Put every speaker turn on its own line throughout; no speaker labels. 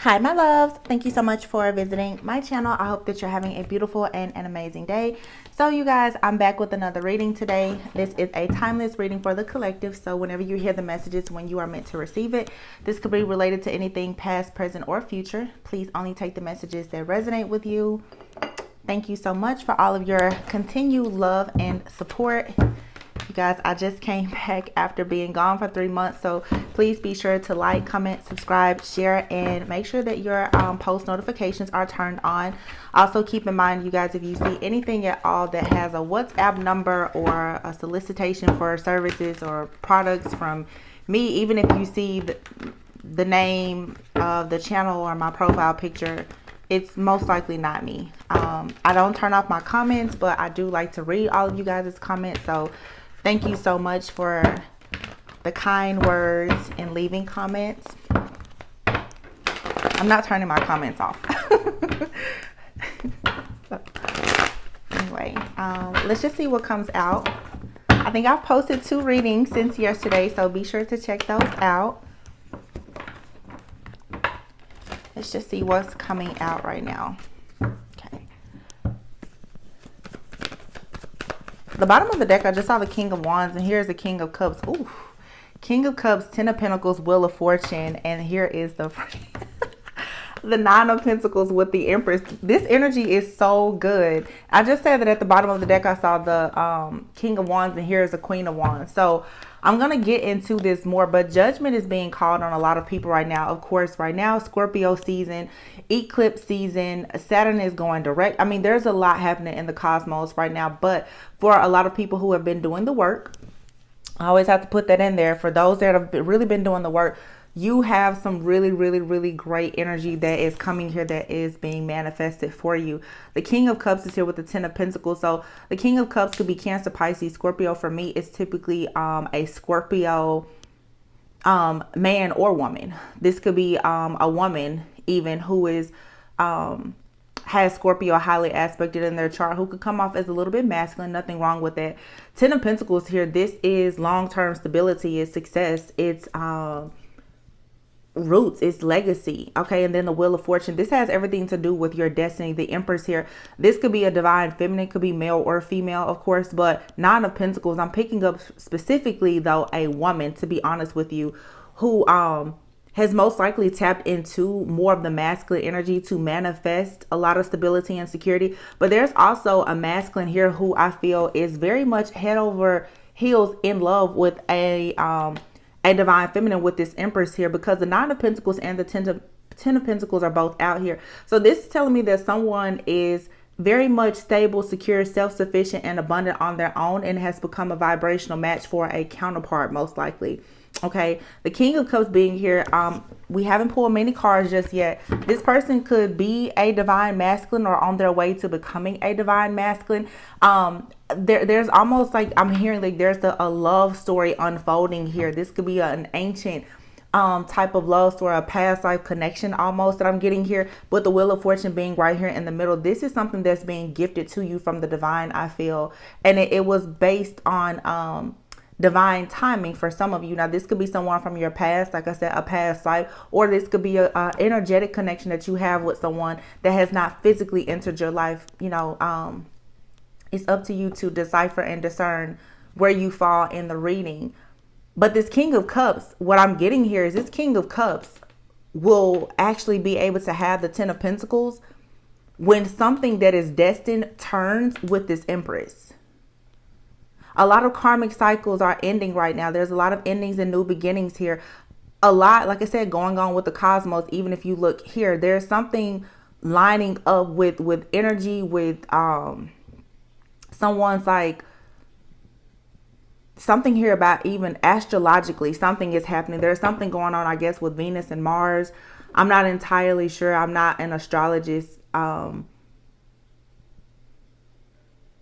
Hi, my loves. Thank you so much for visiting my channel. I hope that you're having a beautiful and an amazing day. So you guys, I'm back with another reading today. This is a timeless reading for the collective. So whenever you hear the messages when you are meant to receive it, this could be related to anything past, present, or future. Please only take the messages that resonate with you. Thank you so much for all of your continued love and support. You guys, I just came back after being gone for 3 months, so please be sure to like, comment, subscribe, share, and make sure that your post notifications are turned on. Also keep in mind, you guys, if you see anything at all that has a WhatsApp number or a solicitation for services or products from me, even if you see the name of the channel or my profile picture, it's most likely not me. I don't turn off my comments, but I do like to read all of you guys' comments, so thank you so much for the kind words and leaving comments. I'm not turning my comments off. Anyway, let's just see what comes out. I think I've posted 2 readings since yesterday, so be sure to check those out. Let's just see what's coming out right now. Okay. The bottom of the deck, I just saw the King of Wands, and here's the King of Cups. Ooh, King of Cups, 10 of Pentacles, Wheel of Fortune, and here is the the 9 of Pentacles with the Empress. This energy is so good. I just said that at the bottom of the deck, I saw the King of Wands, and here is the Queen of Wands. So I'm going to get into this more, but judgment is being called on a lot of people right now. Of course, right now, Scorpio season, eclipse season, Saturn is going direct. I mean, there's a lot happening in the cosmos right now, but for a lot of people who have been doing the work, I always have to put that in there. For those that have really been doing the work, you have some really great energy that is coming here that is being manifested for you. The King of Cups is here with the 10 of Pentacles. So the King of Cups could be Cancer, Pisces, Scorpio. For me, it's typically a Scorpio man or woman. This could be a woman even who is has Scorpio highly aspected in their chart, who could come off as a little bit masculine. Nothing wrong with that. 10 of Pentacles here. This is long-term stability. It's success. It's roots, it's legacy. Okay, and then the Wheel of Fortune, this has everything to do with your destiny. The Empress here, this could be a divine feminine, could be male or female, of course, but 9 of Pentacles, I'm picking up specifically though a woman, to be honest with you, who has most likely tapped into more of the masculine energy to manifest a lot of stability and security. But there's also a masculine here who I feel is very much head over heels in love with a divine feminine with this Empress here, because the 9 of Pentacles and the 10 of Pentacles are both out here. So this is telling me that someone is very much stable, secure, self-sufficient, and abundant on their own, and has become a vibrational match for a counterpart, most likely. Okay, the King of Cups being here, we haven't pulled many cards just yet. This person could be a divine masculine or on their way to becoming a divine masculine. There's almost like I'm hearing like there's a love story unfolding here. This could be an ancient type of love story, a past life connection almost that I'm getting here, with the Wheel of Fortune being right here in the middle. This is something that's being gifted to you from the divine, I feel, and it was based on divine timing for some of you. Now this could be someone from your past, like I said, a past life, or this could be a energetic connection that you have with someone that has not physically entered your life. You know, it's up to you to decipher and discern where you fall in the reading. But this King of Cups, what I'm getting here is this King of Cups will actually be able to have the 10 of Pentacles when something that is destined turns with this Empress. A lot of karmic cycles are ending right now. There's a lot of endings and new beginnings here. A lot, like I said, going on with the cosmos. Even if you look here, there's something lining up with energy, with someone's like something here about even astrologically something is happening. There's something going on, I guess, with Venus and Mars. I'm not entirely sure. I'm not an astrologist.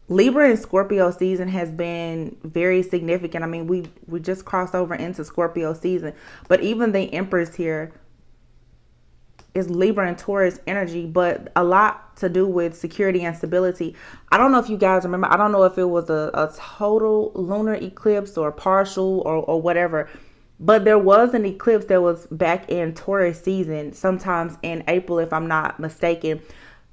Libra and Scorpio season has been very significant. I mean, we just crossed over into Scorpio season, but even the Empress here is Libra and Taurus energy, but a lot to do with security and stability. I don't know if you guys remember. I don't know if it was a total lunar eclipse or partial or whatever, But there was an eclipse that was back in Taurus season, sometimes in April, if I'm not mistaken.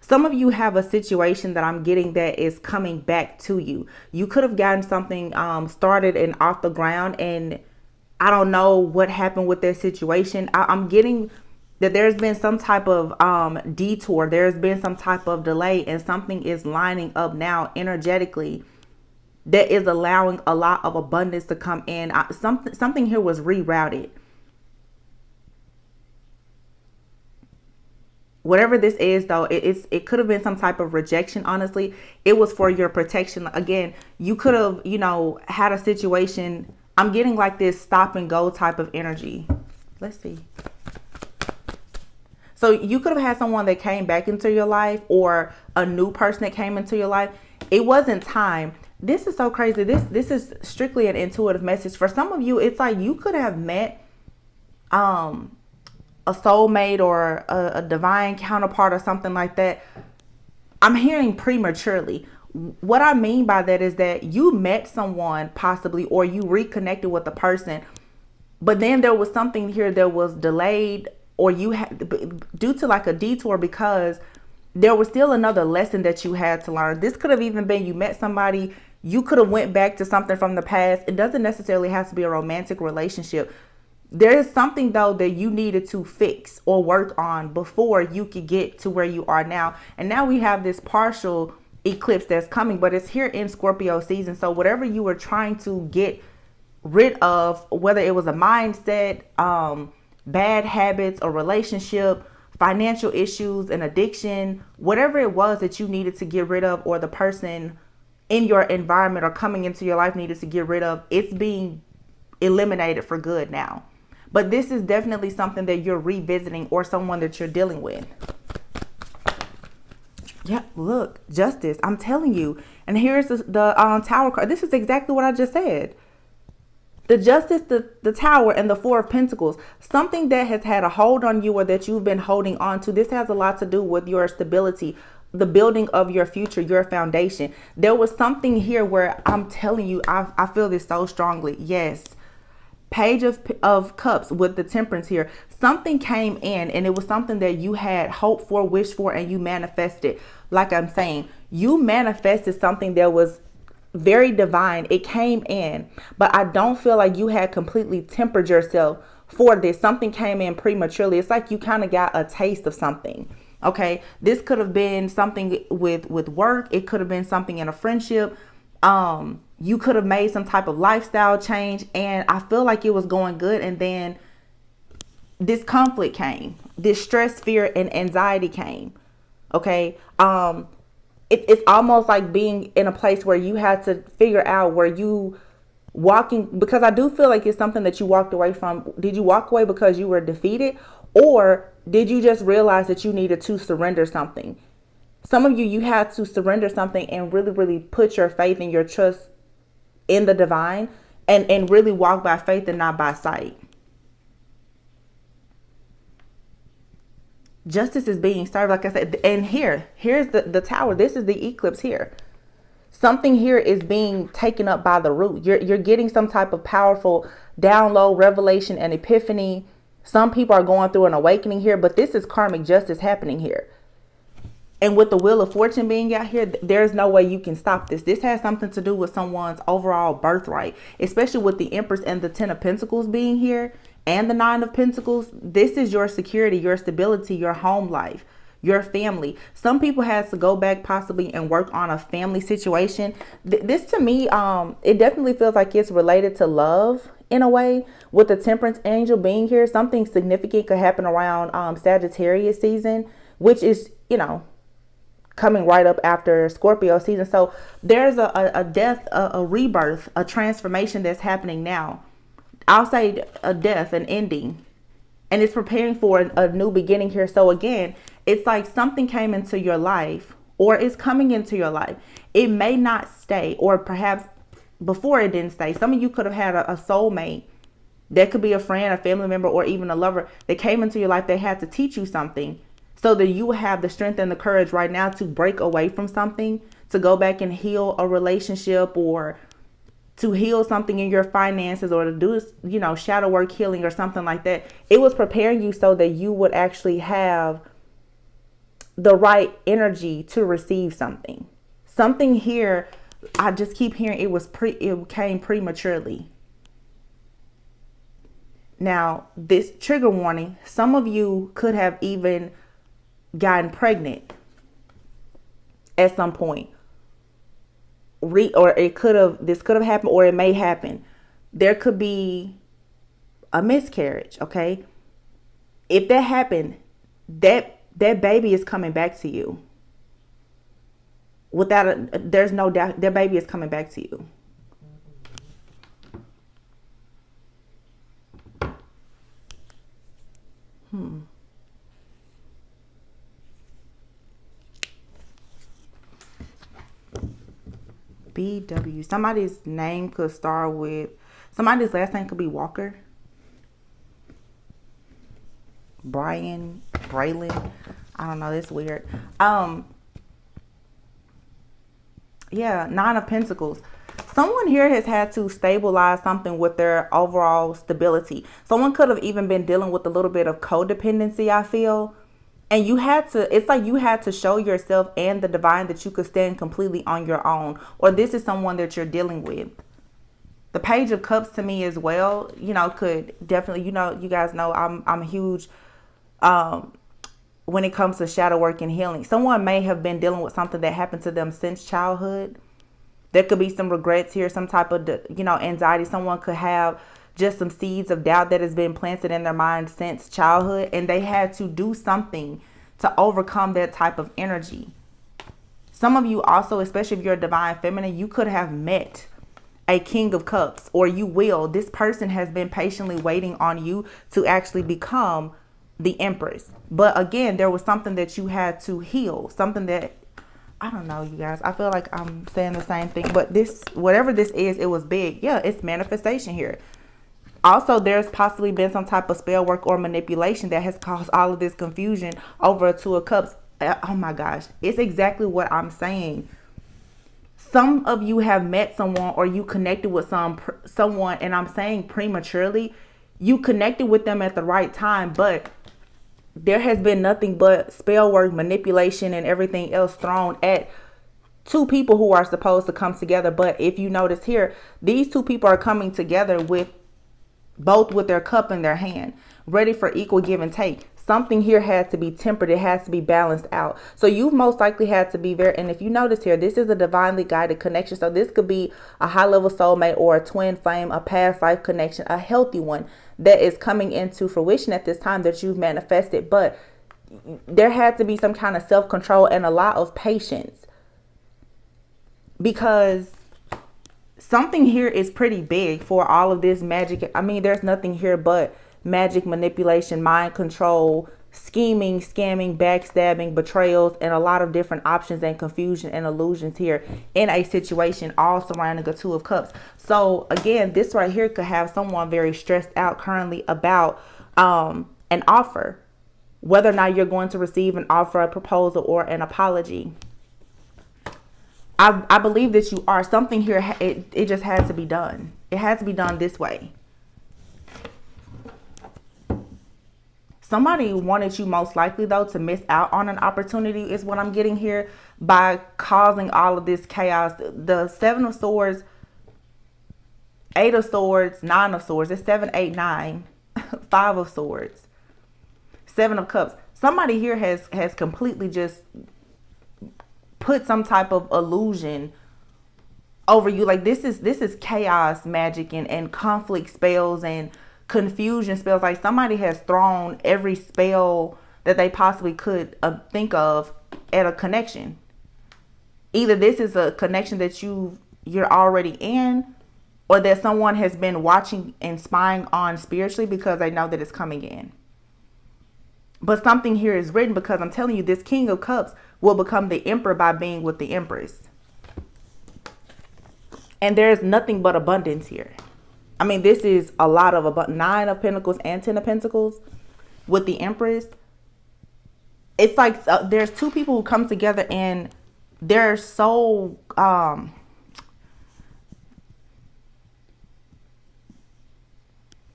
Some of you have a situation that I'm getting that is coming back to you. You could have gotten something started and off the ground, and I don't know what happened with their situation. I'm getting that there's been some type of detour. There's been some type of delay, and something is lining up now energetically that is allowing a lot of abundance to come in. Something here was rerouted. Whatever this is, though, it could have been some type of rejection. Honestly, it was for your protection. Again, you could have, had a situation. I'm getting like this stop and go type of energy. Let's see. So you could have had someone that came back into your life, or a new person that came into your life. It wasn't time. This is so crazy. This is strictly an intuitive message. For some of you, it's like you could have met a soulmate or a divine counterpart or something like that. I'm hearing prematurely. What I mean by that is that you met someone possibly, or you reconnected with a person, but then there was something here that was delayed, or you had due to like a detour, because there was still another lesson that you had to learn. This could have even been you met somebody, you could have went back to something from the past. It doesn't necessarily have to be a romantic relationship. There is something, though, that you needed to fix or work on before you could get to where you are now. And now we have this partial eclipse that's coming, but it's here in Scorpio season. So whatever you were trying to get rid of, whether it was a mindset, bad habits, a relationship, financial issues, an addiction, whatever it was that you needed to get rid of, or the person in your environment or coming into your life needed to get rid of, it's being eliminated for good now. But this is definitely something that you're revisiting, or someone that you're dealing with. Yeah, look, justice. I'm telling you. And here's the Tower card. This is exactly what I just said. The Justice, the Tower, and the Four of Pentacles. Something that has had a hold on you, or that you've been holding on to. This has a lot to do with your stability, the building of your future, your foundation. There was something here where I'm telling you, I feel this so strongly. Yes. Page of Cups with the Temperance here. Something came in, and it was something that you had hoped for, wished for, and you manifested. Like I'm saying, you manifested something that was very divine. It came in, but I don't feel like you had completely tempered yourself for this. Something came in prematurely. It's like you kind of got a taste of something. Okay, this could have been something with work. It could have been something in a friendship. You could have made some type of lifestyle change, and I feel like it was going good, and then this conflict came. This stress, fear, and anxiety came. Okay, it's almost like being in a place where you had to figure out where you walking, because I do feel like it's something that you walked away from. Did you walk away because you were defeated, or did you just realize that you needed to surrender something? Some of you had to surrender something and really, really put your faith and your trust in the divine, and really walk by faith and not by sight. Justice is being served, like I said. And here's the Tower. This is the eclipse here. Something here is being taken up by the root. You're getting some type of powerful download, revelation, and epiphany. Some people are going through an awakening here, but this is karmic justice happening here. And with the Wheel of Fortune being out here, there's no way you can stop this. This has something to do with someone's overall birthright, especially with the Empress and the Ten of Pentacles being here and the Nine of Pentacles. This is your security, your stability, your home life, your family. Some people had to go back possibly and work on a family situation. This to me, it definitely feels like it's related to love in a way. With the Temperance Angel being here, something significant could happen around Sagittarius season, which is, coming right up after Scorpio season. So there's a death, a rebirth, a transformation that's happening now. I'll say a death, an ending, and it's preparing for a new beginning here. So again, it's like something came into your life, or is coming into your life. It may not stay, or perhaps before it didn't stay. Some of you could have had a soulmate. That could be a friend, a family member, or even a lover that came into your life. They had to teach you something, so that you have the strength and the courage right now to break away from something, to go back and heal a relationship, or to heal something in your finances or to do, shadow work healing or something like that. It was preparing you so that you would actually have the right energy to receive something. Something here, I just keep hearing it came prematurely. Now, this trigger warning, some of you could have even gotten pregnant at some point. Or this could have happened, or it may happen. There could be a miscarriage, okay? If that happened, that baby is coming back to you. There's no doubt that baby is coming back to you. BW. Somebody's name could start with, somebody's last name could be Walker. Braylon. I don't know, that's weird. Yeah, Nine of Pentacles. Someone here has had to stabilize something with their overall stability. Someone could have even been dealing with a little bit of codependency, I feel. And it's like you had to show yourself and the divine that you could stand completely on your own. Or this is someone that you're dealing with. The Page of Cups to me as well, could definitely, you guys know I'm huge when it comes to shadow work and healing. Someone may have been dealing with something that happened to them since childhood. There could be some regrets here, some type of, anxiety. Someone could have just some seeds of doubt that has been planted in their mind since childhood, and they had to do something to overcome that type of energy. Some of you also, especially if you're a divine feminine, you could have met a King of Cups, or you will. This person has been patiently waiting on you to actually become the Empress. But again, there was something that you had to heal, something that, I don't know, you guys, I feel like I'm saying the same thing, but whatever this is, it was big. Yeah, it's manifestation here. Also, there's possibly been some type of spell work or manipulation that has caused all of this confusion over a Two of Cups. Oh my gosh, it's exactly what I'm saying. Some of you have met someone, or you connected with someone, and I'm saying prematurely. You connected with them at the right time, but there has been nothing but spell work, manipulation, and everything else thrown at two people who are supposed to come together. But if you notice here, these two people are coming together with their cup in their hand, ready for equal give and take. Something here had to be tempered. It has to be balanced out. So you've most likely had to be very, and if you notice here, this is a divinely guided connection. So this could be a high level soulmate or a twin flame, a past life connection, a healthy one that is coming into fruition at this time that you've manifested. But there had to be some kind of self-control and a lot of patience, because something here is pretty big for all of this magic. I mean, there's nothing here but magic, manipulation, mind control, scheming, scamming, backstabbing, betrayals, and a lot of different options and confusion and illusions here in a situation, all surrounding a Two of Cups. So again, this right here could have someone very stressed out currently about an offer, whether or not you're going to receive an offer, a proposal, or an apology. I believe that you are. Something here, it just has to be done. It has to be done this way. Somebody wanted you most likely, though, to miss out on an opportunity is what I'm getting here by causing all of this chaos. The Seven of Swords, Eight of Swords, Nine of Swords. It's 7, 8, 9. Five of Swords. Seven of Cups. Somebody here has completely just put some type of illusion over you. Like this is chaos magic and conflict spells and confusion spells. Like somebody has thrown every spell that they possibly could think of at a connection. Either this is a connection that you're already in, or that someone has been watching and spying on spiritually because they know that it's coming in. But something here is written, because I'm telling you, this King of Cups will become the Emperor by being with the Empress. And there's nothing but abundance here. I mean, this is a lot of Nine of Pentacles and Ten of Pentacles with the Empress. It's like there's two people who come together and they're so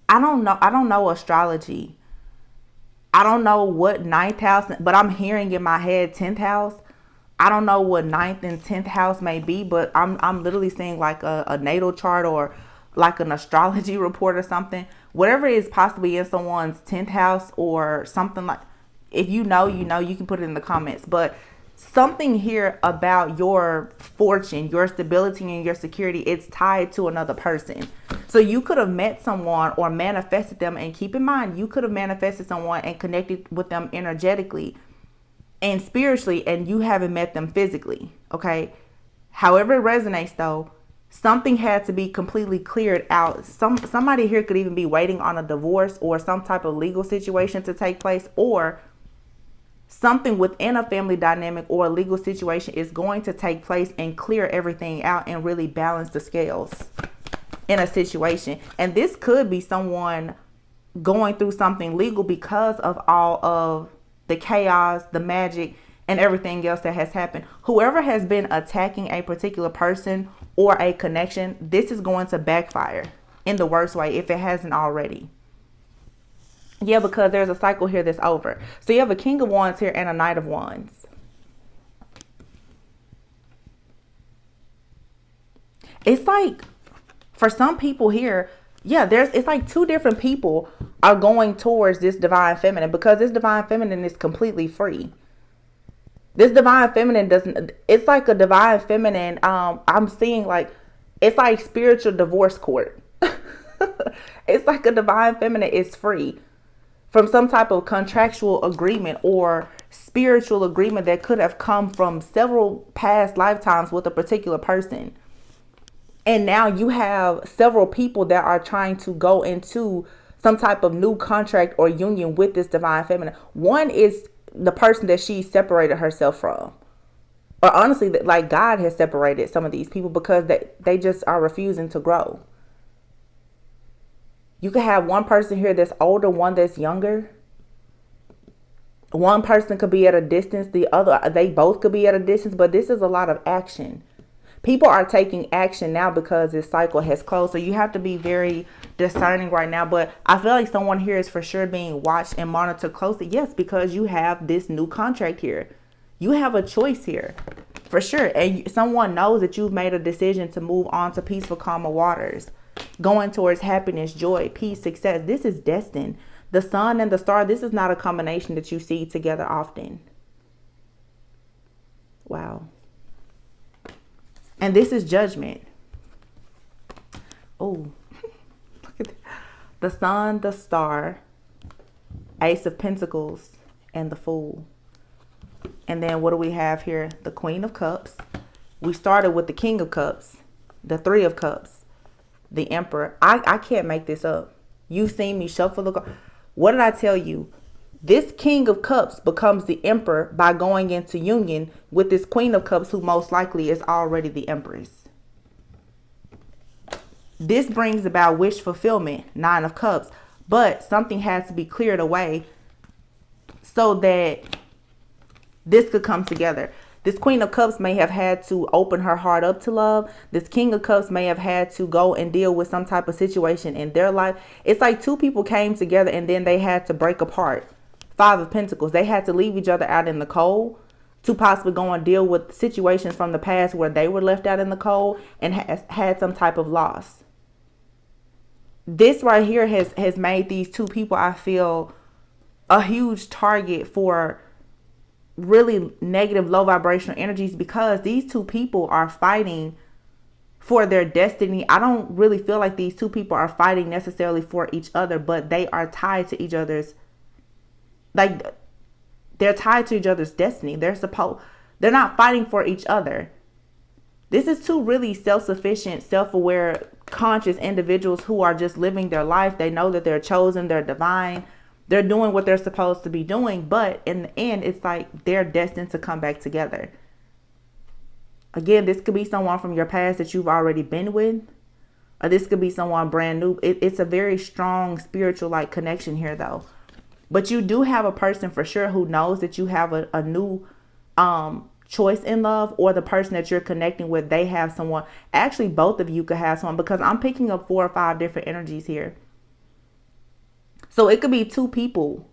I don't know astrology. I don't know what ninth house, but I'm hearing in my head 10th house. I don't know what ninth and 10th house may be, but I'm literally seeing like a natal chart or like an astrology report or something. Whatever is possibly in someone's 10th house or something like, if you know, you know, you can put it in the comments. But something here about your fortune, your stability, and your security, it's tied to another person. So you could have met someone or manifested them, and keep in mind, you could have manifested someone and connected with them energetically and spiritually, and you haven't met them physically. Okay. However it resonates though, something had to be completely cleared out. Somebody here could even be waiting on a divorce or some type of legal situation to take place, or something within a family dynamic or a legal situation is going to take place and clear everything out and really balance the scales in a situation. And this could be someone going through something legal because of all of the chaos, the magic, and everything else that has happened. Whoever has been attacking a particular person or a connection, this is going to backfire in the worst way if it hasn't already. Yeah, because there's a cycle here that's over. So you have a King of Wands here and a Knight of Wands. It's like, for some people here, yeah, it's like two different people are going towards this divine feminine, because this divine feminine is completely free. This divine feminine doesn't, it's like a divine feminine. I'm seeing like, it's like spiritual divorce court. It's like a divine feminine is free from some type of contractual agreement or spiritual agreement that could have come from several past lifetimes with a particular person. And now you have several people that are trying to go into some type of new contract or union with this divine feminine. One is the person that she separated herself from. Or honestly, like God has separated some of these people because they just are refusing to grow. You could have one person here that's older, one that's younger. One person could be at a distance. The other, they both could be at a distance, but this is a lot of action. People are taking action now because this cycle has closed. So you have to be very discerning right now. But I feel like someone here is for sure being watched and monitored closely. Yes, because you have this new contract here. You have a choice here for sure. And someone knows that you've made a decision to move on to peaceful, calmer waters, going towards happiness, joy, peace, success. This is destined. The sun and the star, this is not a combination that you see together often. Wow. And this is judgment. Oh, look at that. The sun, the star, Ace of Pentacles, and the Fool. And then what do we have here? The Queen of Cups. We started with the King of Cups, the Three of Cups, the Emperor. I can't make this up. You've seen me shuffle the cards. What did I tell you? This King of Cups becomes the Emperor by going into union with this Queen of Cups, who most likely is already the Empress. This brings about wish fulfillment, Nine of Cups, but something has to be cleared away so that this could come together. This Queen of Cups may have had to open her heart up to love. This King of Cups may have had to go and deal with some type of situation in their life. It's like two people came together and then they had to break apart. Five of Pentacles. They had to leave each other out in the cold to possibly go and deal with situations from the past where they were left out in the cold and had some type of loss. This right here has made these two people, I feel, a huge target for really negative, low vibrational energies, because these two people are fighting for their destiny. I don't really feel like these two people are fighting necessarily for each other, but they are tied to each other's, like, they're tied to each other's destiny. They're not fighting for each other. This is two really self-sufficient, self-aware, conscious individuals who are just living their life. They know that they're chosen, they're divine. They're doing what they're supposed to be doing, but in the end, it's like they're destined to come back together. Again, this could be someone from your past that you've already been with, or this could be someone brand new. It's a very strong spiritual like connection here though. But you do have a person for sure who knows that you have a new choice in love, or the person that you're connecting with, they have someone. Actually, both of you could have someone, because I'm picking up 4 or 5 different energies here. So it could be two people.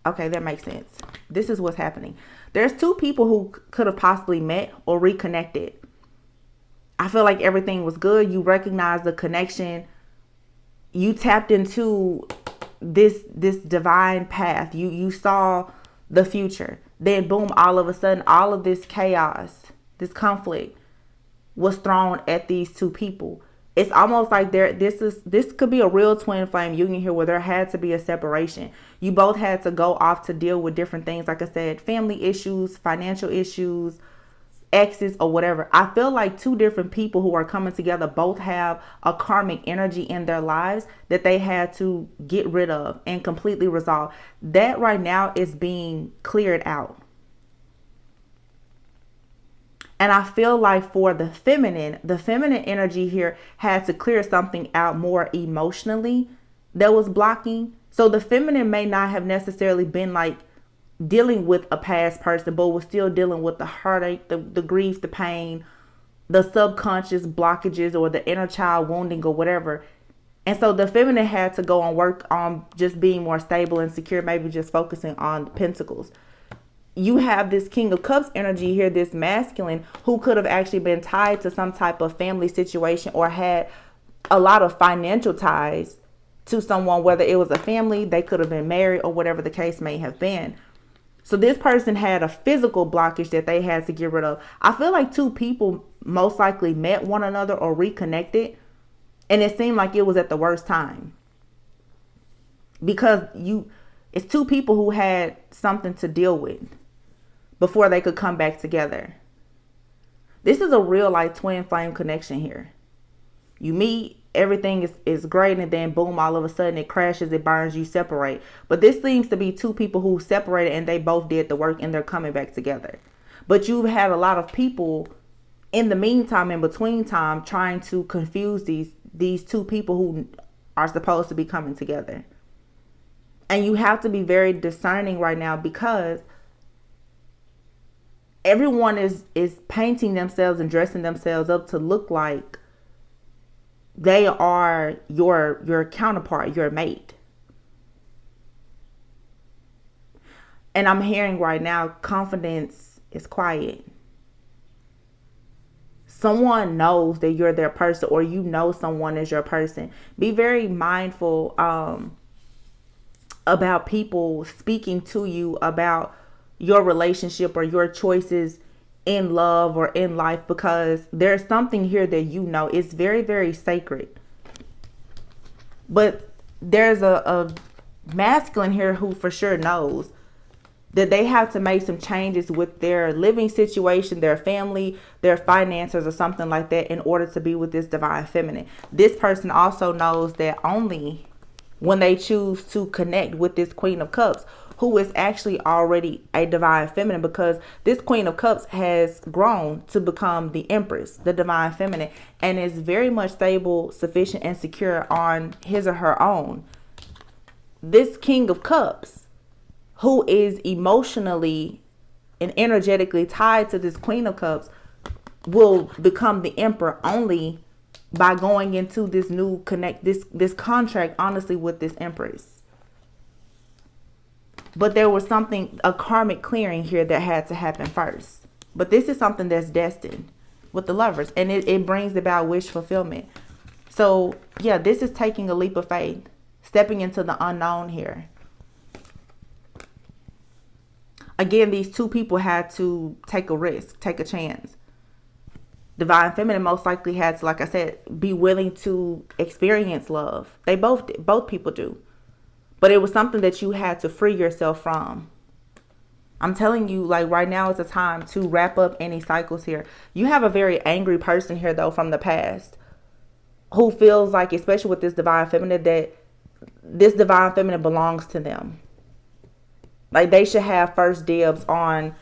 Okay, that makes sense. This is what's happening. There's two people who could have possibly met or reconnected. I feel like everything was good. You recognize the connection. You tapped into this divine path. You saw the future. Then boom, all of a sudden, all of this chaos, this conflict was thrown at these two people. It's almost like this could be a real twin flame union here, where there had to be a separation. You both had to go off to deal with different things. Like I said, family issues, financial issues, exes, or whatever. I feel like two different people who are coming together both have a karmic energy in their lives that they had to get rid of and completely resolve. That right now is being cleared out. And I feel like for the feminine energy here had to clear something out more emotionally that was blocking. So the feminine may not have necessarily been like dealing with a past person, but was still dealing with the heartache, the grief, the pain, the subconscious blockages, or the inner child wounding, or whatever. And so the feminine had to go and work on just being more stable and secure, maybe just focusing on the pentacles. You have this King of Cups energy here, this masculine, who could have actually been tied to some type of family situation or had a lot of financial ties to someone, whether it was a family, they could have been married, or whatever the case may have been. So this person had a physical blockage that they had to get rid of. I feel like two people most likely met one another or reconnected, and it seemed like it was at the worst time. Because it's two people who had something to deal with before they could come back together. This is a real like twin flame connection here. You meet, everything is great, and then boom, all of a sudden it crashes, it burns, you separate. But this seems to be two people who separated and they both did the work and they're coming back together. But you've had a lot of people in the meantime, in between time, trying to confuse these two people who are supposed to be coming together. And you have to be very discerning right now, because everyone is painting themselves and dressing themselves up to look like they are your counterpart, your mate. And I'm hearing right now, confidence is quiet. Someone knows that you're their person, or you know someone is your person. Be very mindful about people speaking to you about your relationship or your choices in love or in life, because there's something here that you know is very, very sacred. But there's a masculine here who for sure knows that they have to make some changes with their living situation, their family, their finances, or something like that in order to be with this divine feminine. This person also knows that only when they choose to connect with this Queen of Cups, who is actually already a divine feminine, because this Queen of Cups has grown to become the Empress, the divine feminine, and is very much stable, sufficient, and secure on his or her own. This King of Cups, who is emotionally and energetically tied to this Queen of Cups, will become the Emperor only by going into this new this contract, honestly, with this Empress. But there was a karmic clearing here that had to happen first. But this is something that's destined with the Lovers, and it brings about wish fulfillment. So yeah, this is taking a leap of faith, stepping into the unknown here. Again, these two people had to take a risk, take a chance. Divine Feminine most likely had to, like I said, be willing to experience love. They both people do. But it was something that you had to free yourself from. I'm telling you, like right now is a time to wrap up any cycles here. You have a very angry person here, though, from the past, who feels like, especially with this Divine Feminine, that this Divine Feminine belongs to them. Like they should have first dibs on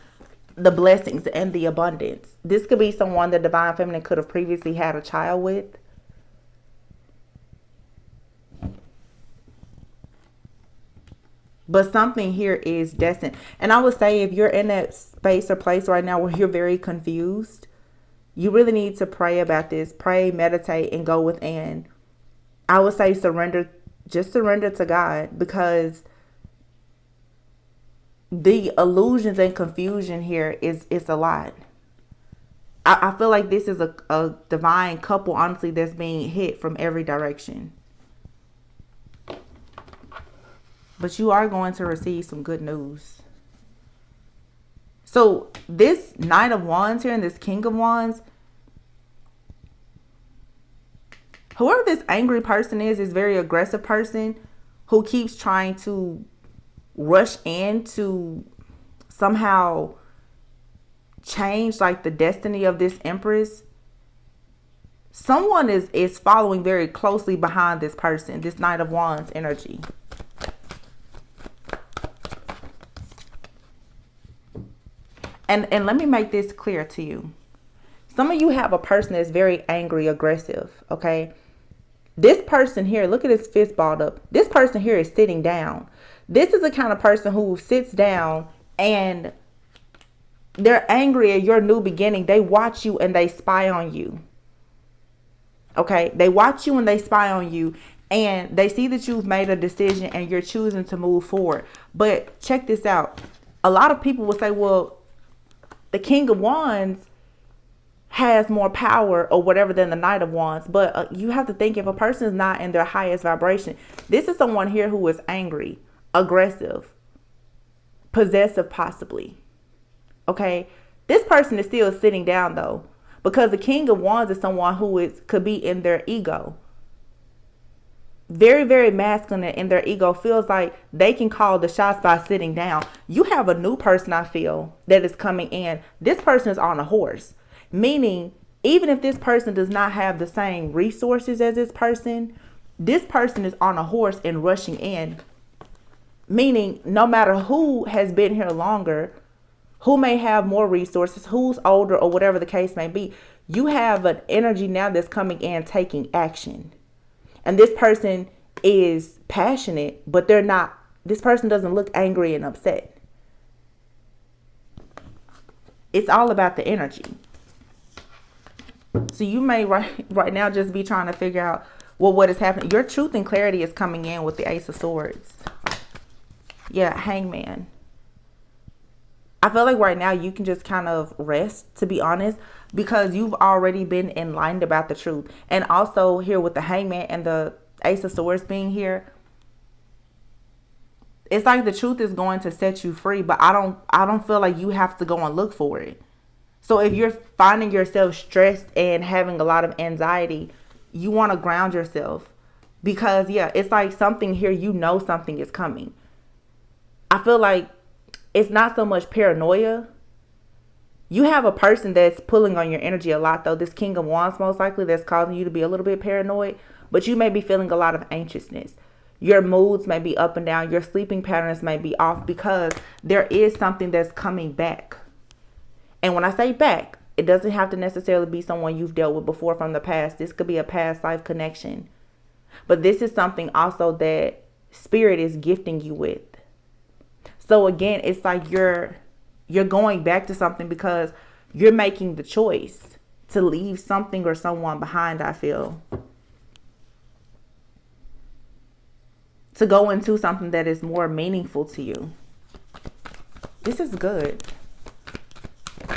the blessings and the abundance. This could be someone that Divine Feminine could have previously had a child with. But something here is destined. And I would say if you're in that space or place right now where you're very confused, you really need to pray about this. Pray, meditate, and go within. I would say surrender Just surrender to God, because the illusions and confusion here is a lot. I feel like this is a divine couple, honestly, that's being hit from every direction. But you are going to receive some good news. So this Knight of Wands here and this King of Wands, whoever this angry person is very aggressive person who keeps trying to rush in to somehow change like the destiny of this Empress. Someone is following very closely behind this person, this Knight of Wands energy. And let me make this clear to you. Some of you have a person that's very angry, aggressive, okay? This person here, look at his fist balled up. This person here is sitting down. This is the kind of person who sits down and they're angry at your new beginning. They watch you and they spy on you. Okay? They watch you and they spy on you. And they see that you've made a decision and you're choosing to move forward. But check this out. A lot of people will say, well, the King of Wands has more power or whatever than the Knight of Wands. But you have to think, if a person is not in their highest vibration, this is someone here who is angry, aggressive, possessive possibly. Okay? This person is still sitting down though, because the King of Wands is someone who could be in their ego. Very, very masculine in their ego, feels like they can call the shots by sitting down. You have a new person, I feel, that is coming in. This person is on a horse, meaning even if this person does not have the same resources as this person is on a horse and rushing in. Meaning no matter who has been here longer, who may have more resources, who's older or whatever the case may be, you have an energy now that's coming in taking action. And this person is passionate, but they're not, this person doesn't look angry and upset. It's all about the energy. So you may right now just be trying to figure out, well, what is happening. Your truth and clarity is coming in with the Ace of Swords. Yeah, Hangman. I feel like right now you can just kind of rest, to be honest, because you've already been enlightened about the truth. And also here with the Hangman and the Ace of Swords being here, it's like the truth is going to set you free, but I don't feel like you have to go and look for it. So if you're finding yourself stressed and having a lot of anxiety, you want to ground yourself, because yeah, it's like something here, you know, something is coming. I feel like it's not so much paranoia. You have a person that's pulling on your energy a lot though. This King of Wands most likely, that's causing you to be a little bit paranoid, but you may be feeling a lot of anxiousness. Your moods may be up and down. Your sleeping patterns may be off, because there is something that's coming back. And when I say back, it doesn't have to necessarily be someone you've dealt with before from the past. This could be a past life connection. But this is something also that Spirit is gifting you with. So again, it's like you're going back to something because you're making the choice to leave something or someone behind, I feel. To go into something that is more meaningful to you. This is good.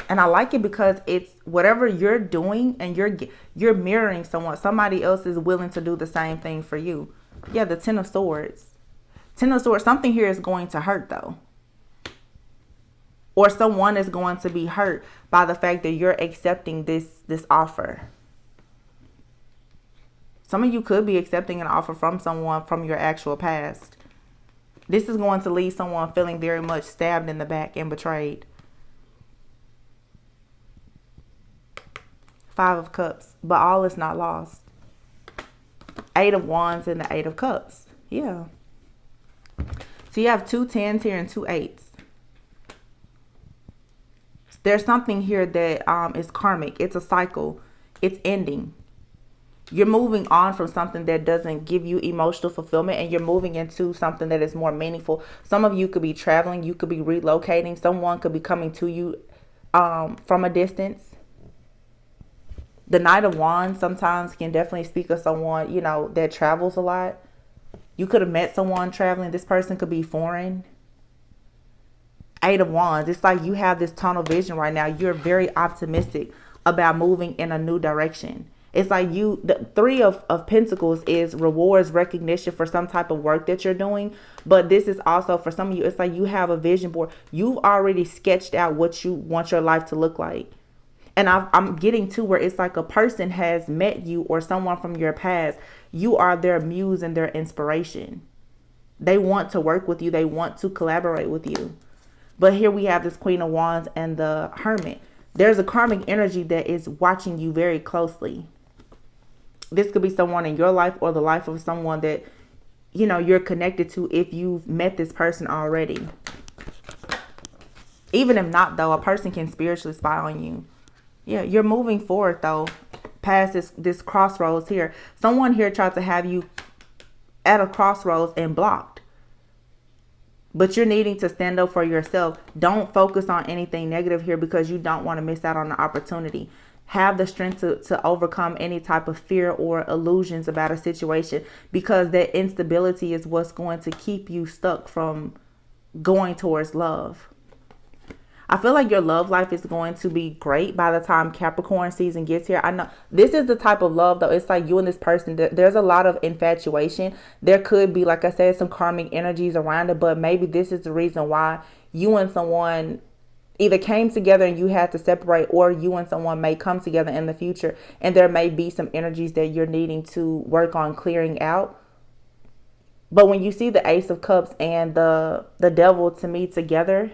And I like it because it's whatever you're doing and you're mirroring someone. Somebody else is willing to do the same thing for you. Yeah, the Ten of Swords. Ten of Swords, something here is going to hurt though. Or someone is going to be hurt by the fact that you're accepting this offer. Some of you could be accepting an offer from someone from your actual past. This is going to leave someone feeling very much stabbed in the back and betrayed. Five of Cups, but all is not lost. Eight of Wands and the Eight of Cups. Yeah. So you have 2 10s here and 2 8s. There's something here that is karmic. It's a cycle. It's ending. You're moving on from something that doesn't give you emotional fulfillment, and you're moving into something that is more meaningful. Some of you could be traveling. You could be relocating. Someone could be coming to you from a distance. The Knight of Wands sometimes can definitely speak of someone, you know, that travels a lot. You could have met someone traveling. This person could be foreign. Eight of Wands. It's like you have this tunnel vision right now. You're very optimistic about moving in a new direction. It's like the Three of Pentacles is rewards, recognition for some type of work that you're doing. But this is also for some of you, it's like you have a vision board. You've already sketched out what you want your life to look like. And I'm getting to where it's like a person has met you or someone from your past. You are their muse and their inspiration. They want to work with you. They want to collaborate with you. But here we have this Queen of Wands and the Hermit. There's a karmic energy that is watching you very closely. This could be someone in your life or the life of someone that, you know, you're connected to if you've met this person already. Even if not, though, a person can spiritually spy on you. Yeah, you're moving forward, though, past this crossroads here. Someone here tried to have you at a crossroads and blocked. But you're needing to stand up for yourself. Don't focus on anything negative here because you don't want to miss out on the opportunity. Have the strength to overcome any type of fear or illusions about a situation, because that instability is what's going to keep you stuck from going towards love. I feel like your love life is going to be great by the time Capricorn season gets here. I know this is the type of love, though. It's like you and this person, there's a lot of infatuation. There could be, like I said, some karmic energies around it, but maybe this is the reason why you and someone either came together and you had to separate, or you and someone may come together in the future and there may be some energies that you're needing to work on clearing out. But when you see the Ace of Cups and the Devil to me together,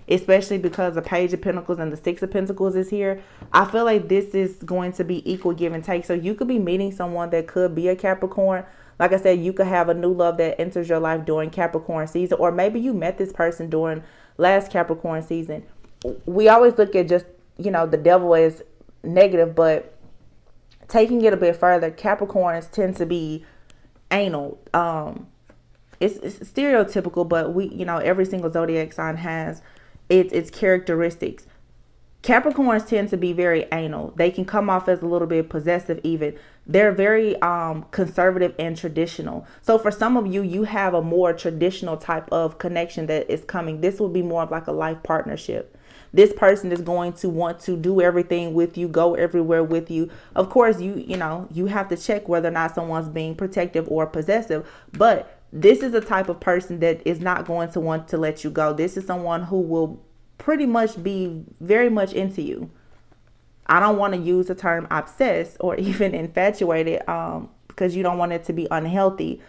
especially because the Page of Pentacles and the Six of Pentacles is here, I feel like this is going to be equal give and take. So you could be meeting someone that could be a Capricorn. Like I said, you could have a new love that enters your life during Capricorn season, or maybe you met this person during last Capricorn season. We always look at just, you know, the devil as negative, but taking it a bit further, Capricorns tend to be anal. It's stereotypical, but we, you know, every single zodiac sign has its characteristics. Capricorns tend to be very anal. They can come off as a little bit possessive even. They're very conservative and traditional. So for some of you, you have a more traditional type of connection that is coming. This will be more of like a life partnership. This person is going to want to do everything with you, go everywhere with you. Of course, you know, you have to check whether or not someone's being protective or possessive, but this is a type of person that is not going to want to let you go. This is someone who will pretty much be very much into you. I don't want to use the term obsessed or even infatuated because you don't want it to be unhealthy.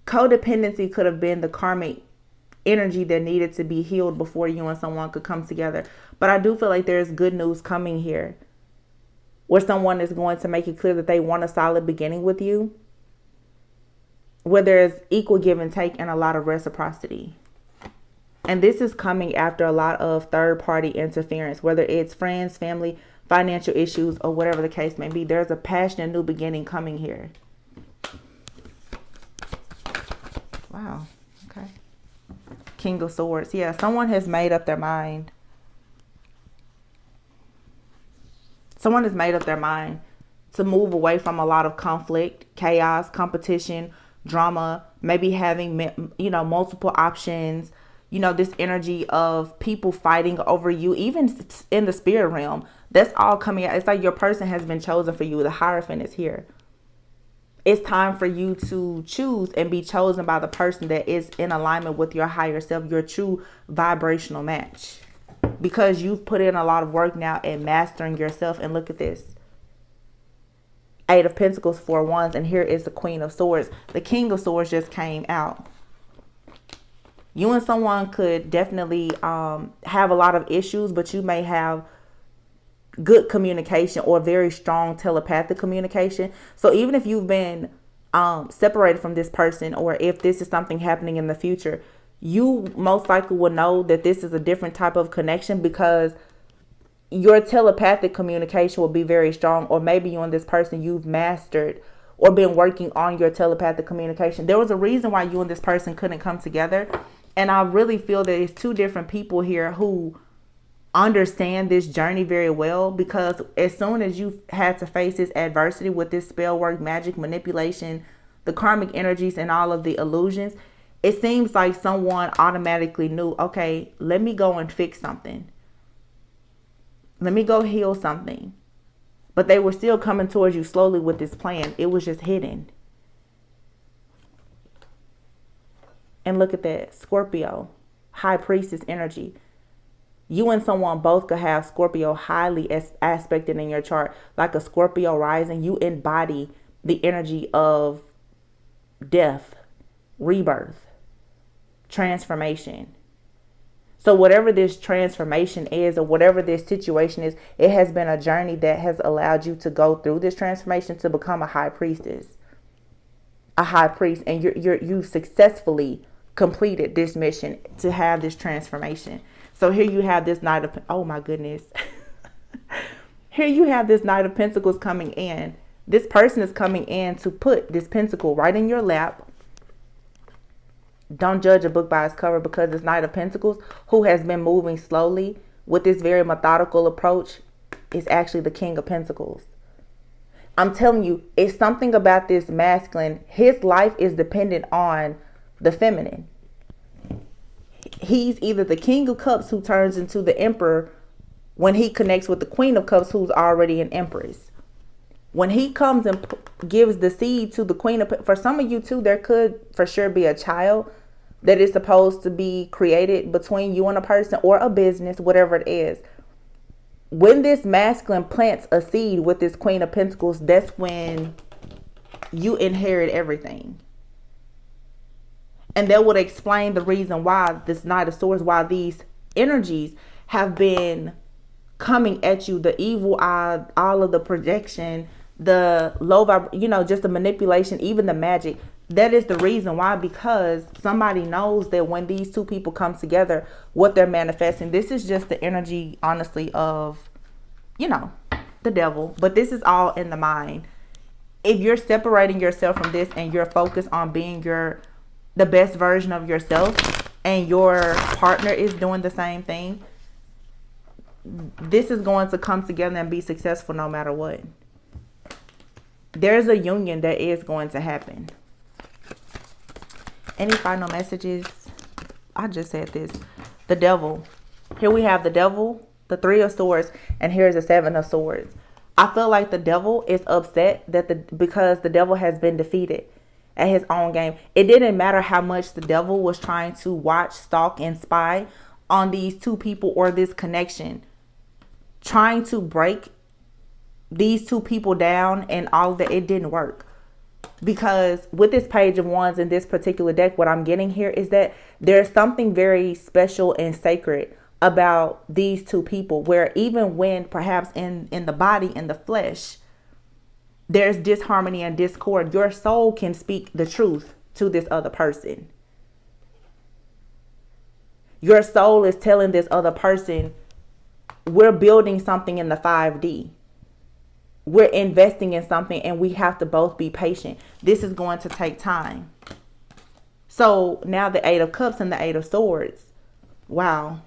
Codependency could have been the karmic energy that needed to be healed before you and someone could come together. But I do feel like there's good news coming here, where someone is going to make it clear that they want a solid beginning with you, where there's equal give and take and a lot of reciprocity. And this is coming after a lot of third-party interference, whether it's friends, family, financial issues, or whatever the case may be. There's a passionate new beginning coming here. Wow. Okay. King of Swords. Yeah, someone has made up their mind. Someone has made up their mind to move away from a lot of conflict, chaos, competition, drama, maybe having, you know, multiple options. You know, this energy of people fighting over you, even in the spirit realm, that's all coming out. It's like your person has been chosen for you. The Hierophant is here. It's time for you to choose and be chosen by the person that is in alignment with your higher self, your true vibrational match. Because you've put in a lot of work now at mastering yourself. And look at this. Eight of Pentacles, Four of Wands, and here is the Queen of Swords. The King of Swords just came out. You and someone could definitely have a lot of issues, but you may have good communication or very strong telepathic communication. So even if you've been separated from this person, or if this is something happening in the future, you most likely will know that this is a different type of connection, because your telepathic communication will be very strong. Or maybe you and this person, you've mastered or been working on your telepathic communication. There was a reason why you and this person couldn't come together. And I really feel that it's two different people here who understand this journey very well, because as soon as you had to face this adversity with this spell work, magic, manipulation, the karmic energies and all of the illusions, it seems like someone automatically knew, okay, let me go and fix something. Let me go heal something. But they were still coming towards you slowly with this plan. It was just hidden. And look at that, Scorpio, high priestess energy. You and someone both could have Scorpio highly aspected in your chart, like a Scorpio rising. You embody the energy of death, rebirth, transformation. So whatever this transformation is, or whatever this situation is, it has been a journey that has allowed you to go through this transformation to become a high priestess, a high priest, and you've successfully completed this mission to have this transformation. So here you have this Knight of, oh my goodness. Here you have this Knight of Pentacles coming in. This person is coming in to put this pentacle right in your lap. Don't judge a book by its cover, because this Knight of Pentacles, who has been moving slowly with this very methodical approach, is actually the King of Pentacles. I'm telling you, it's something about this masculine. His life is dependent on the feminine. He's either the King of Cups who turns into the Emperor when he connects with the Queen of Cups, who's already an Empress. When he comes and gives the seed to the Queen of, for some of you too, there could for sure be a child that is supposed to be created between you and a person, or a business, whatever it is. When this masculine plants a seed with this Queen of Pentacles, that's when you inherit everything. And that would explain the reason why this Knight of Swords, why these energies have been coming at you, the evil eye, all of the projection, the low vibration, just the manipulation, even the magic. That is the reason why, because somebody knows that when these two people come together, what they're manifesting. This is just the energy, honestly, of, the devil. But this is all in the mind. If you're separating yourself from this and you're focused on being the best version of yourself, and your partner is doing the same thing, this is going to come together and be successful no matter what. There's a union that is going to happen. Any final messages? I just said this. The devil. Here we have the devil, the Three of Swords, and here's the Seven of Swords. I feel like the devil is upset because the devil has been defeated at his own game. It didn't matter how much the devil was trying to watch, stalk, and spy on these two people or this connection, trying to break these two people down and all of that. It didn't work, because with this Page of Wands in this particular deck, what I'm getting here is that there's something very special and sacred about these two people, where even when perhaps in the body, in the flesh, there's disharmony and discord, your soul can speak the truth to this other person. Your soul is telling this other person, we're building something in the 5D. We're investing in something, and we have to both be patient. This is going to take time. So now the Eight of Cups and the Eight of Swords. Wow.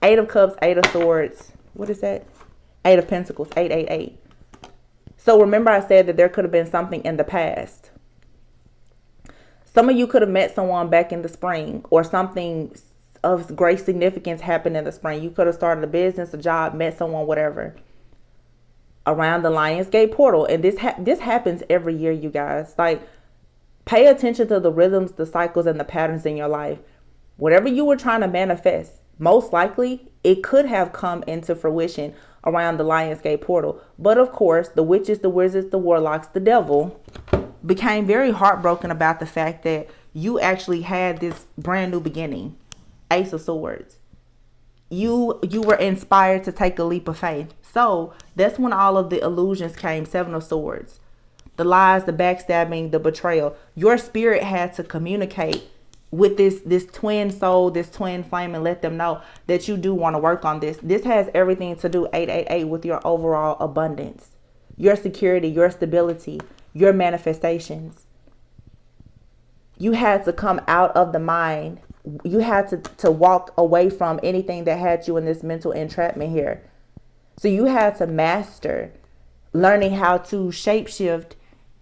Eight of Cups, Eight of Swords. What is that? Eight of Pentacles, 888. So remember I said that there could have been something in the past. Some of you could have met someone back in the spring, or something of great significance happened in the spring. You could have started a business, a job, met someone, whatever, around the Lionsgate portal. And this happens every year, you guys. Like, pay attention to the rhythms, the cycles, and the patterns in your life. Whatever you were trying to manifest, most likely it could have come into fruition around the Lionsgate portal. But of course, the witches, the wizards, the warlocks, the devil became very heartbroken about the fact that you actually had this brand new beginning. Ace of Swords. You were inspired to take a leap of faith. So that's when all of the illusions came. Seven of Swords. The lies, the backstabbing, the betrayal. Your spirit had to communicate with this twin soul, this twin flame, and let them know that you do want to work on this. This has everything to do, 888, with your overall abundance, your security, your stability, your manifestations. You had to come out of the mind you had to walk away from anything that had you in this mental entrapment here. So you had to master learning how to shapeshift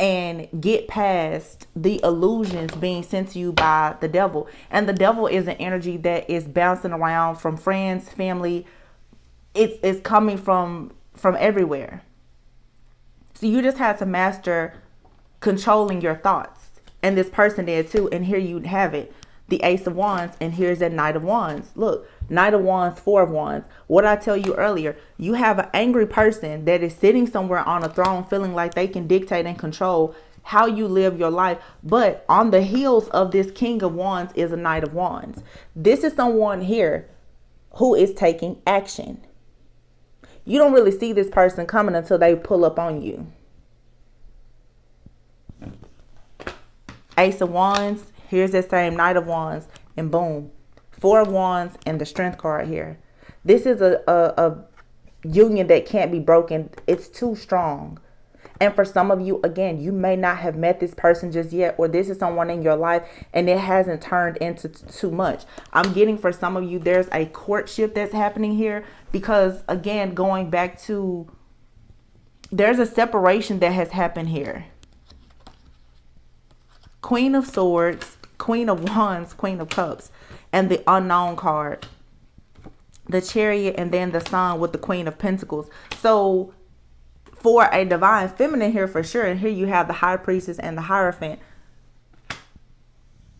and get past the illusions being sent to you by the devil. And the devil is an energy that is bouncing around from friends, family. It's coming from everywhere. So you just had to master controlling your thoughts. And this person did too. And here you have it. The Ace of Wands, and here's that Knight of Wands. Look, Knight of Wands, Four of Wands. What I tell you earlier, you have an angry person that is sitting somewhere on a throne feeling like they can dictate and control how you live your life. But on the heels of this King of Wands is a Knight of Wands. This is someone here who is taking action. You don't really see this person coming until they pull up on you. Ace of Wands. Here's that same Knight of Wands, and boom, Four of Wands and the Strength card here. This is a union that can't be broken. It's too strong. And for some of you, again, you may not have met this person just yet, or this is someone in your life and it hasn't turned into too much. I'm getting for some of you, there's a courtship that's happening here because, again, going back to, there's a separation that has happened here. Queen of Swords, Queen of Wands, Queen of Cups, and the Unknown card, the Chariot, and then the Sun with the Queen of Pentacles. So for a divine feminine here for sure, and here you have the High Priestess and the Hierophant.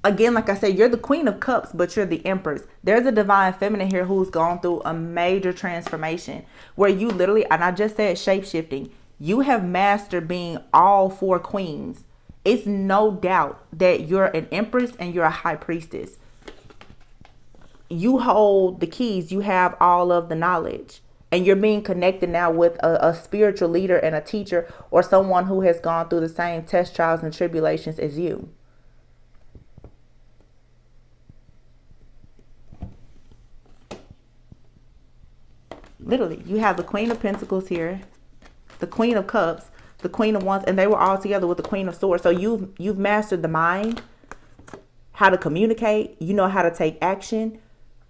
Again, like I said, you're the Queen of Cups, but you're the Empress. There's a divine feminine here who's gone through a major transformation where you literally, and I just said shape-shifting, you have mastered being all four queens. It's no doubt that you're an Empress and you're a High Priestess. You hold the keys. You have all of the knowledge. And you're being connected now with a spiritual leader and a teacher or someone who has gone through the same test, trials, and tribulations as you. Literally, you have the Queen of Pentacles here, the Queen of Cups, the Queen of Wands, and they were all together with the Queen of Swords. So you've mastered the mind, how to communicate. You know how to take action.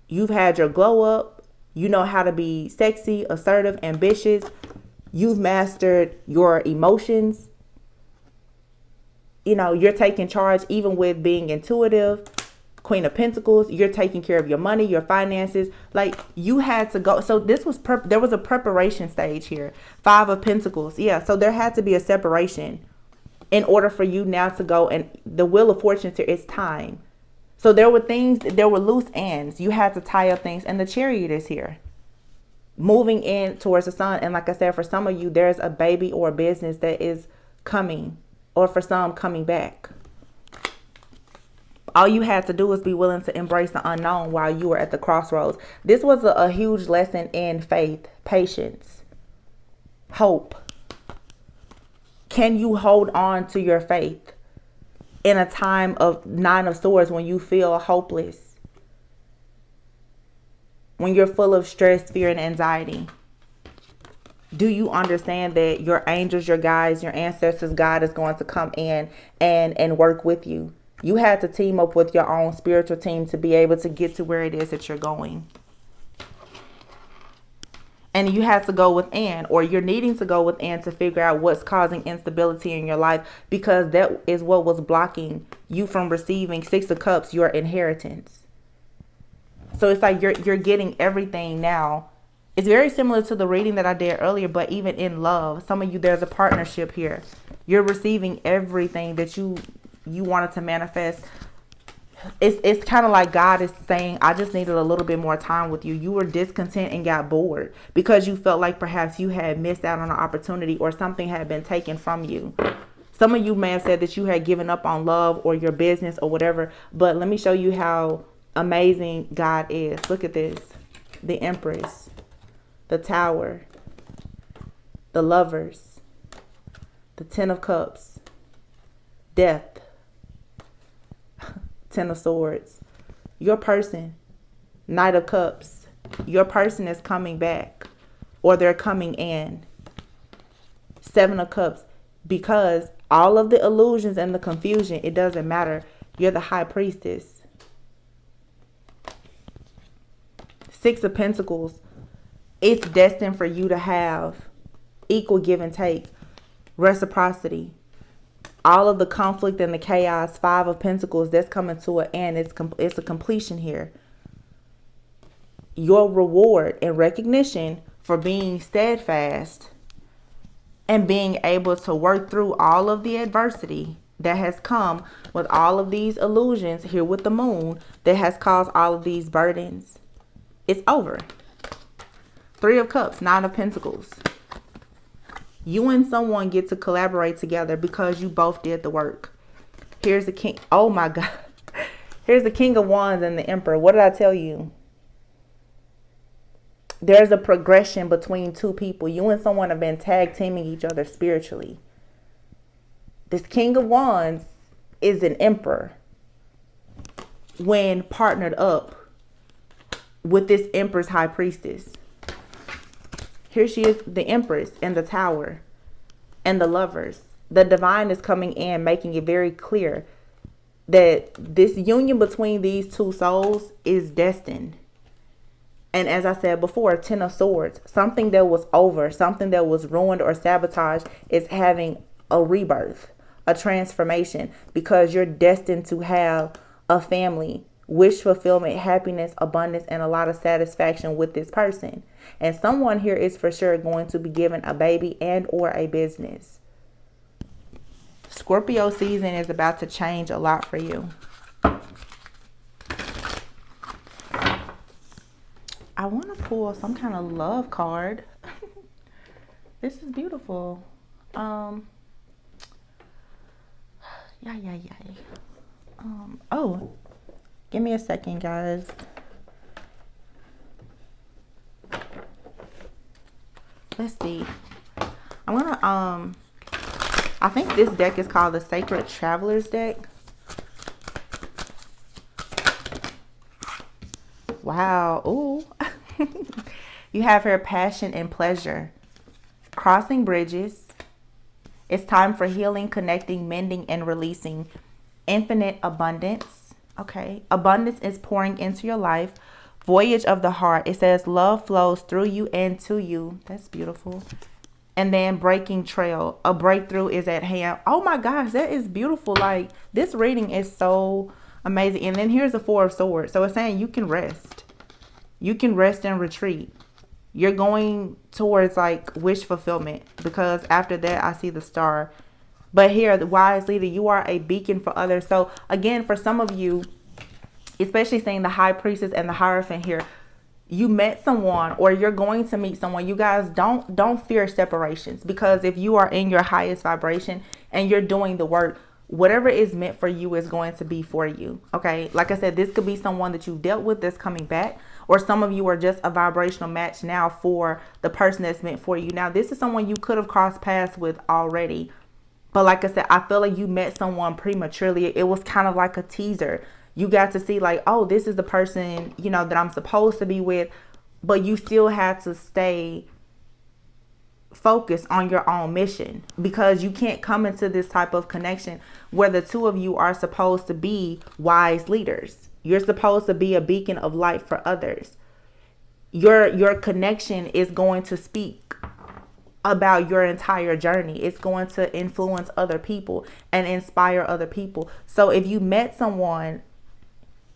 You've had your glow up. You know how to be sexy, assertive, ambitious. You've mastered your emotions. You know, you're taking charge even with being intuitive. Queen of Pentacles, you're taking care of your money, your finances. Like, you had to go. So this was, there was a preparation stage here. Five of Pentacles. Yeah. So there had to be a separation in order for you now to go. And the Wheel of Fortune here is time. So there were things, there were loose ends. You had to tie up things. And the Chariot is here, moving in towards the Sun. And like I said, for some of you, there's a baby or a business that is coming, or for some coming back. All you had to do was be willing to embrace the unknown while you were at the crossroads. This was a huge lesson in faith, patience, hope. Can you hold on to your faith in a time of Nine of Swords when you feel hopeless? When you're full of stress, fear, and anxiety? Do you understand that your angels, your guides, your ancestors, God is going to come in and work with you? You had to team up with your own spiritual team to be able to get to where it is that you're going. And you have to go within, or you're needing to go within to figure out what's causing instability in your life, because that is what was blocking you from receiving Six of Cups, your inheritance. So it's like you're getting everything now. It's very similar to the reading that I did earlier, but even in love, some of you, there's a partnership here. You're receiving everything that you wanted to manifest. It's kind of like God is saying, I just needed a little bit more time with you. You were discontent and got bored because you felt like perhaps you had missed out on an opportunity or something had been taken from you. Some of you may have said that you had given up on love or your business or whatever, but let me show you how amazing God is. Look at this. The Empress, the Tower, the Lovers, the Ten of Cups, Death, Ten of Swords. Your person, Knight of Cups. Your person is coming back, or they're coming in. Seven of Cups. Because all of the illusions and the confusion, it doesn't matter. You're the High Priestess. Six of Pentacles. It's destined for you to have equal give and take, reciprocity. All of the conflict and the chaos, Five of Pentacles, that's coming to an end. It's a completion here. Your reward and recognition for being steadfast and being able to work through all of the adversity that has come with all of these illusions here with the moon that has caused all of these burdens. It's over. Three of Cups, Nine of Pentacles. You and someone get to collaborate together because you both did the work. Here's the King. Oh my God. Here's the King of Wands and the Emperor. What did I tell you? There's a progression between two people. You and someone have been tag teaming each other spiritually. This King of Wands is an Emperor when partnered up with this Empress High Priestess. Here she is, the Empress and the Tower and the Lovers. The Divine is coming in, making it very clear that this union between these two souls is destined. And as I said before, Ten of Swords, something that was over, something that was ruined or sabotaged is having a rebirth, a transformation, because you're destined to have a family, wish fulfillment, happiness, abundance, and a lot of satisfaction with this person. And someone here is for sure going to be given a baby and or a business. Scorpio season is about to change a lot for you. I want to pull some kind of love card. This is beautiful. Oh, give me a second, guys. Let's see. I'm gonna I think this deck is called the Sacred Travelers deck. Wow. Ooh. You have here passion and pleasure. Crossing bridges. It's time for healing, connecting, mending, and releasing. Infinite abundance. Okay. Abundance is pouring into your life. Voyage of the heart. It says love flows through you and to you. That's beautiful. And then breaking trail. A breakthrough is at hand. Oh my gosh, that is beautiful. Like, this reading is so amazing. And then here's the Four of Swords. So it's saying you can rest. You can rest and retreat. You're going towards like wish fulfillment, because after that I see the Star. But here, the wise leader, you are a beacon for others. So again, for some of you, especially seeing the High Priestess and the Hierophant here, you met someone or you're going to meet someone. You guys don't fear separations, because if you are in your highest vibration and you're doing the work, whatever is meant for you is going to be for you. Okay. Like I said, this could be someone that you've dealt with that's coming back, or some of you are just a vibrational match now for the person that's meant for you. Now, this is someone you could have crossed paths with already. But like I said, I feel like you met someone prematurely. It was kind of like a teaser. You got to see like, oh, this is the person, you know, that I'm supposed to be with. But you still had to stay focused on your own mission, because you can't come into this type of connection where the two of you are supposed to be wise leaders. You're supposed to be a beacon of light for others. Your connection is going to speak about your entire journey. It's going to influence other people and inspire other people. So if you met someone,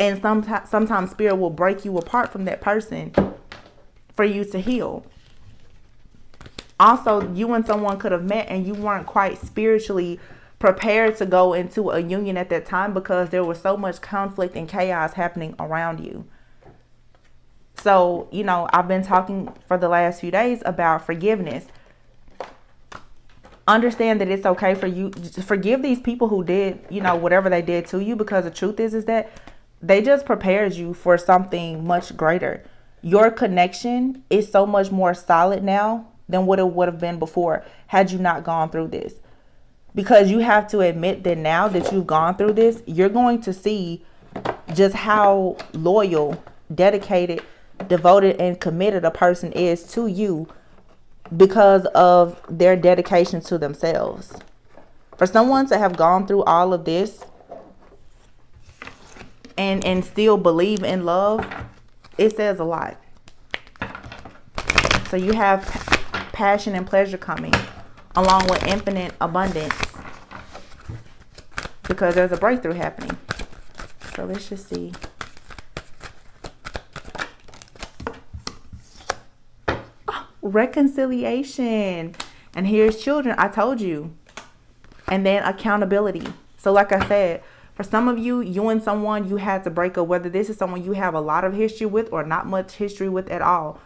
and sometimes spirit will break you apart from that person for you to heal. Also, you and someone could have met and you weren't quite spiritually prepared to go into a union at that time, because there was so much conflict and chaos happening around you. So, you know, I've been talking for the last few days about forgiveness. Understand that it's okay for you to forgive these people who did, you know, whatever they did to you, because the truth is that they just prepared you for something much greater. Your connection is so much more solid now than what it would have been before had you not gone through this. Because you have to admit that now that you've gone through this, you're going to see just how loyal, dedicated, devoted, and committed a person is to you because of their dedication to themselves. For someone to have gone through all of this and still believe in love, it says a lot. So you have passion and pleasure coming along with infinite abundance because there's a breakthrough happening. So let's just see. Reconciliation. And here's children. I told you. And then accountability. So like I said, for some of you, you and someone, you had to break up, whether this is someone you have a lot of history with or not much history with at all.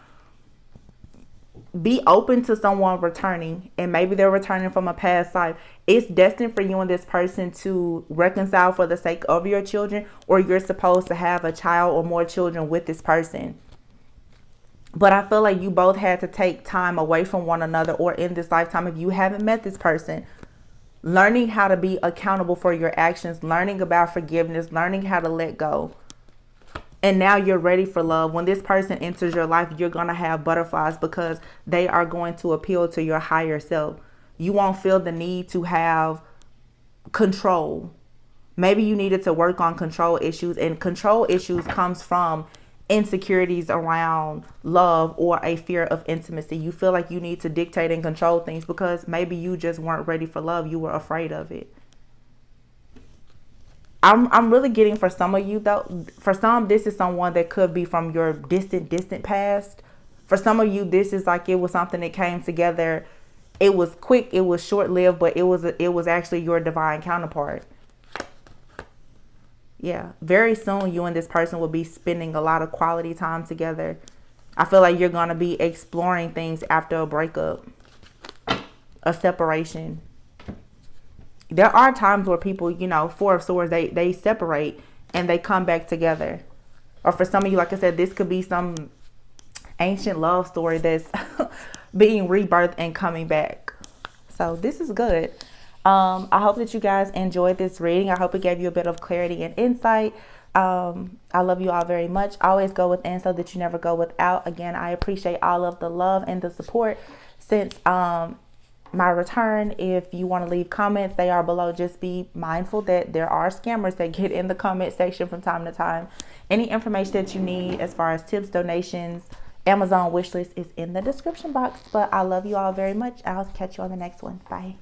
Be open to someone returning, and maybe they're returning from a past life. It's destined for you and this person to reconcile for the sake of your children, or you're supposed to have a child or more children with this person. But I feel like you both had to take time away from one another, or in this lifetime, if you haven't met this person, learning how to be accountable for your actions, learning about forgiveness, learning how to let go. And now you're ready for love. When this person enters your life, you're going to have butterflies because they are going to appeal to your higher self. You won't feel the need to have control. Maybe you needed to work on control issues, and control issues comes from insecurities around love or a fear of intimacy. You feel like you need to dictate and control things because maybe you just weren't ready for love. You were afraid of it. I'm really getting, for some of you though, for some, this is someone that could be from your distant past. For some of you, this is like it was something that came together. It was quick, it was short-lived, but it was actually your divine counterpart. Yeah, very soon you and this person will be spending a lot of quality time together. I feel like you're going to be exploring things after a breakup, a separation. There are times where people, you know, Four of Swords, they separate and they come back together. Or for some of you, like I said, this could be some ancient love story that's being rebirthed and coming back. So this is good. I hope that you guys enjoyed this reading. I hope it gave you a bit of clarity and insight. I love you all very much. Always go within so that you never go without. Again, I appreciate all of the love and the support since my return. If you want to leave comments, they are below. Just be mindful that there are scammers that get in the comment section from time to time. Any information that you need as far as tips, donations, Amazon wishlist is in the description box. But I love you all very much. I'll catch you on the next one. Bye.